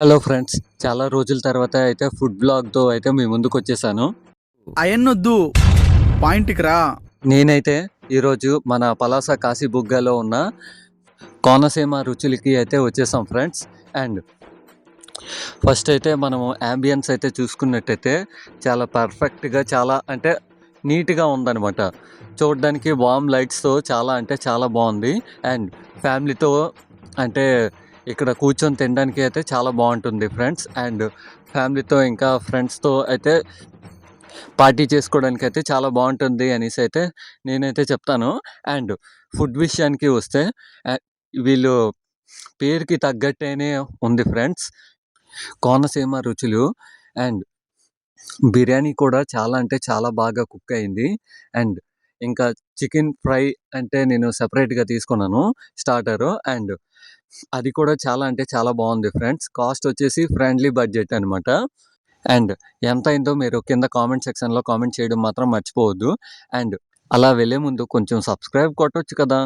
Hello friends, చాలా రోజుల తర్వాత అయితే ఫుడ్ బ్లాగ్‌తో అయితే మీ ముందుకొచ్చేసాను. అయన్నొద్దు పాయింట్‌కి రా. నేనైతే ఈరోజు మన పలాస కాశీబుగ్గలో ఉన్న కోనసీమ రుచులకి అయితే వచ్చేసాం ఫ్రెండ్స్. అండ్ ఫస్ట్ అయితే మనము యాంబియన్స్ అయితే చూసుకున్నట్టయితే చాలా పర్ఫెక్ట్‌గా చాలా అంటే నీట్‌గా ఉందనమాట. చూడడానికి వార్మ్ లైట్స్‌తో చాలా అంటే చాలా బాగుంది. అండ్ ఫ్యామిలీతో అంటే ఇక్కడ కూర్చొని తినడానికి అయితే చాలా బాగుంటుంది ఫ్రెండ్స్. అండ్ ఫ్యామిలీతో ఇంకా ఫ్రెండ్స్‌తో అయితే పార్టీ చేసుకోవడానికి అయితే చాలా బాగుంటుంది అనేసి అయితే నేనైతే చెప్తాను. అండ్ ఫుడ్ విషయానికి వస్తే ఆహ్, వీళ్ళు పేరుకి తగ్గట్టేనే ఉంది ఫ్రెండ్స్. కోనసీమ రుచులు. అండ్ బిర్యానీ కూడా చాలా అంటే చాలా బాగా కుక్ అయింది. అండ్ ఇంకా చికెన్ ఫ్రై అంటే నేను సెపరేట్‌గా తీసుకున్నాను స్టార్టరు. అండ్ అది కూడా చాలా అంటే చాలా బాగుంది ఫ్రెండ్స్. కాస్ట్ వచ్చేసి ఫ్రెండ్లీ బడ్జెట్ అనమాట. అండ్ ఎంతయిందో మీరు కింద కామెంట్ సెక్షన్‌లో కామెంట్ చేయడం మాత్రం మర్చిపోవద్దు. అండ్ అలా వెళ్ళే ముందు కొంచెం సబ్స్క్రైబ్ కొట్టొచ్చు కదా!